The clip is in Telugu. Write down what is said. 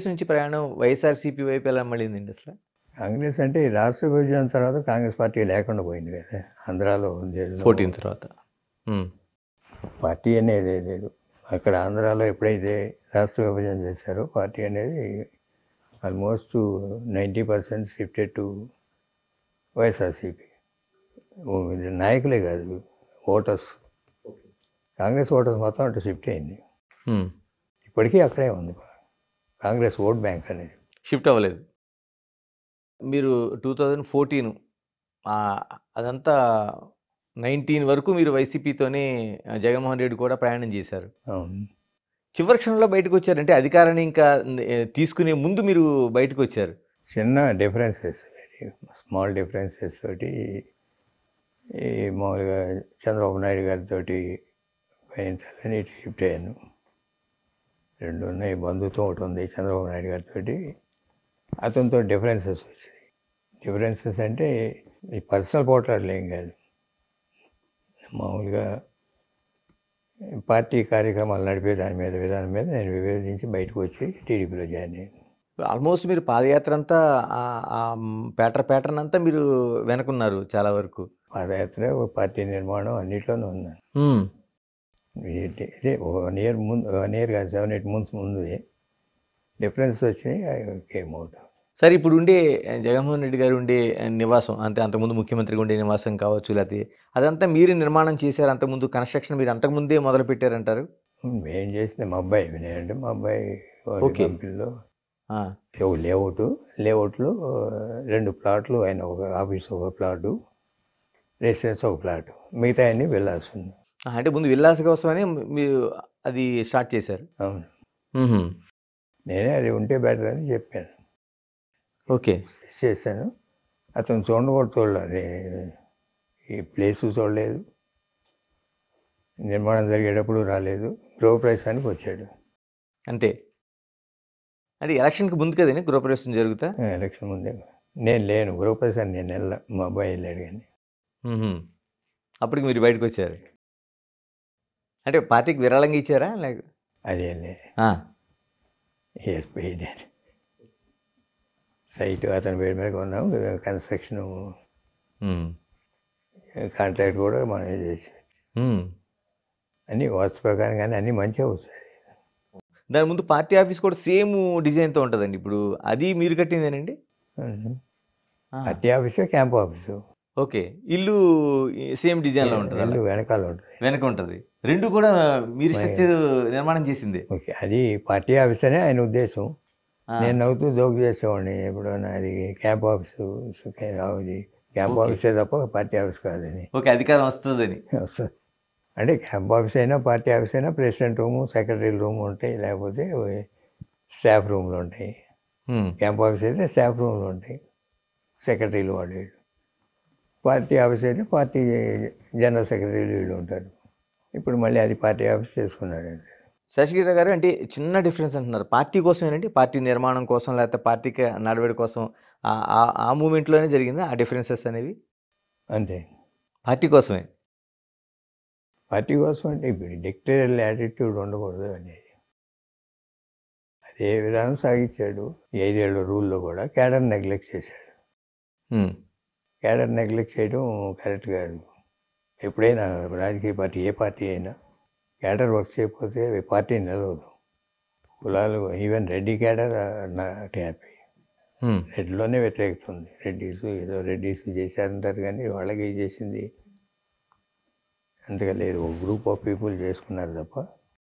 కాంగ్రెస్ నుంచి ప్రయాణం వైఎస్ఆర్సీపీ వైపు ఎలా మళ్ళీందండి అసలు? కాంగ్రెస్ అంటే ఈ రాష్ట్ర విభజన తర్వాత కాంగ్రెస్ పార్టీ లేకుండా పోయింది కదా ఆంధ్రాలో. 14 తర్వాత. పార్టీ అనేది లేదు అక్కడ. ఆంధ్రాలో ఎప్పుడైతే రాష్ట్ర విభజన చేశారో పార్టీ అనేది ఆల్మోస్ట్ 90% షిఫ్టెడ్ టు వైఎస్ఆర్సీపీ. నాయకులే కాదు, ఓటర్స్, కాంగ్రెస్ ఓటర్స్ మొత్తం అటు షిఫ్ట్ అయింది. ఇప్పటికీ అక్కడే ఉంది కాంగ్రెస్ ఓట్ బ్యాంక్ అనేది. షిఫ్ట్ అవ్వలేదు. మీరు 2014 అదంతా 19 వరకు మీరు వైసీపీతోనే జగన్మోహన్ రెడ్డి కూడా ప్రయాణం చేశారు. అవును. చివరి క్షణంలో బయటకు వచ్చారంటే అధికారాన్ని ఇంకా తీసుకునే ముందు మీరు బయటకు వచ్చారు. చిన్న డిఫరెన్సెస్, స్మాల్ డిఫరెన్సెస్ తోటి ఈ మామూలుగా చంద్రబాబు నాయుడు గారితో పయనించాలని ఇటు షిఫ్ట్ అయ్యాను. 2 ఉన్నాయి, బంధుత్వం ఒకటి ఉంది చంద్రబాబు నాయుడు గారితో. అతనితో డిఫరెన్సెస్ వచ్చాయి. డిఫరెన్సెస్ అంటే ఈ పర్సనల్ పోట్లాడలు ఏం కాదు, మామూలుగా పార్టీ కార్యక్రమాలు నడిపే విధానం మీద నేను విభేదించి బయటకు వచ్చి టీడీపీలో జాయిన్ అయ్యాను. ఆల్మోస్ట్ మీరు పాదయాత్ర అంతా ప్యాటర్న్ అంతా మీరు వెనుకున్నారు చాలా వరకు. పాదయాత్ర, పార్టీ నిర్మాణం అన్నిట్లోనూ ఉన్నాను. ఇదే 1 year ముందు, 1 year కాదు 7-8 months ముందు డిఫరెన్స్ వచ్చినాయి. Came out. సరే, ఇప్పుడు ఉండే జగన్మోహన్ రెడ్డి గారు ఉండే నివాసం, అంటే అంతకుముందు ముఖ్యమంత్రిగా ఉండే నివాసం కావచ్చు, లేకపోతే అదంతా మీరు నిర్మాణం చేశారు? అంతకుముందు కన్స్ట్రక్షన్ మీరు అంతకుముందే మొదలు పెట్టారంటారు? ఏం చేసింది మా అబ్బాయి, నేనంటే మా అబ్బాయి కంపెనీలో లేఅవుట్లో 2 ప్లాట్లు, ఆయన ఒక ఆఫీస్ ఒక ప్లాటు, రెసిడెన్స్ ఒక ప్లాటు, మిగతా అన్నీ వెళ్ళాల్సింది. అంటే ముందు విల్లాస్ కోసమని మీరు అది స్టార్ట్ చేశారు? అవును. నేనే అది ఉంటే బెటర్ అని చెప్పాను. ఓకే, చేశాను. అతను చూడలేదు, ఈ ప్లేసు చూడలేదు, నిర్మాణం జరిగేటప్పుడు రాలేదు, గృహప్రవేశానికి వచ్చాడు అంతే. అంటే ఎలక్షన్కి ముందు కదండి గృహప్రవేశం జరుగుతా? ఎలక్షన్ ముందే. నేను లేను గృహప్రవేశాన్ని, నేను వెళ్ళా, మా అబ్బాయి వెళ్ళాడు. కానీ అప్పటికి మీరు బయటకు వచ్చారు. అంటే పార్టీకి విరాళంగా ఇచ్చారా? లేక అదేం లేదు, సైట్ అతని పేరు మీద కొన్నాం, కన్స్ట్రక్షన్ కాంట్రాక్ట్ కూడా మనం చేసి అన్నీ వాస్తు ప్రకారం, కానీ అన్నీ మంచిగా వస్తాయి. దాని ముందు పార్టీ ఆఫీస్ కూడా సేమ్ డిజైన్తో ఉంటుందండి. ఇప్పుడు అది మీరు కట్టిందేనండి? Party office, camp office. Okay, ఇల్లు సేమ్ డిజైన్లో ఉంటుంది? ఇల్లు వెనకాల ఉంటుంది. వెనక ఉంటుంది. 2 కూడా మీరు స్ట్రక్చర్ నిర్మాణం చేసింది. ఓకే, అది పార్టీ ఆఫీస్ అనే ఆయన ఉద్దేశం. నేను నవ్వుతూ జోక్ చేసేవాడిని ఎప్పుడన్నా, అది క్యాంప్ ఆఫీసు, క్యాంప్ ఆఫీసే తప్ప పార్టీ ఆఫీస్ కాదని. ఓకే, అధికారం వస్తుందని. వస్తుంది అంటే క్యాంప్ ఆఫీస్ అయినా పార్టీ ఆఫీస్ అయినా ప్రెసిడెంట్ రూము, సెక్రటరీ రూమ్ ఉంటాయి, లేకపోతే స్టాఫ్ రూమ్లు ఉంటాయి. క్యాంప్ ఆఫీస్ అయితే స్టాఫ్ రూమ్లు ఉంటాయి, సెక్రటరీలు వాళ్ళు. పార్టీ ఆఫీస్ అయితే పార్టీ జనరల్ సెక్రటరీలు వీళ్ళు ఉంటారు. ఇప్పుడు మళ్ళీ అది పార్టీ ఆఫీస్ చేసుకున్నాడు. శశిగిరి గారు, అంటే చిన్న డిఫరెన్స్ అంటున్నారు, పార్టీ కోసమేనండి? పార్టీ నిర్మాణం కోసం, లేకపోతే పార్టీకి నడవడి కోసం ఆ మూమెంట్లోనే జరిగిందా ఆ డిఫరెన్సెస్ అనేవి? అంతే, పార్టీ కోసమే. పార్టీ కోసం అంటే ఇప్పుడు డిక్టేరియల్ యాటిట్యూడ్ ఉండకూడదు అనేది, అదే విధానం సాగించాడు. 5 ఏళ్ళ రూల్లో కూడా క్యాడర్ నెగ్లెక్ట్ చేశాడు. క్యాడర్ నెగ్లెక్ట్ చేయడం కరెక్ట్ కాదు. ఎప్పుడైనా రాజకీయ పార్టీ, ఏ పార్టీ అయినా క్యాడర్ వర్క్ చేయకపోతే పార్టీ నిలవదు. కులాలు, even Reddy cadre not happy. రెడ్డిలోనే వ్యతిరేకత ఉంది. రెడ్డిస్ చేశారంటారు, కానీ వాళ్ళకి చేసింది అంతగా లేదు. ఒక గ్రూప్ ఆఫ్ పీపుల్ చేసుకున్నారు తప్ప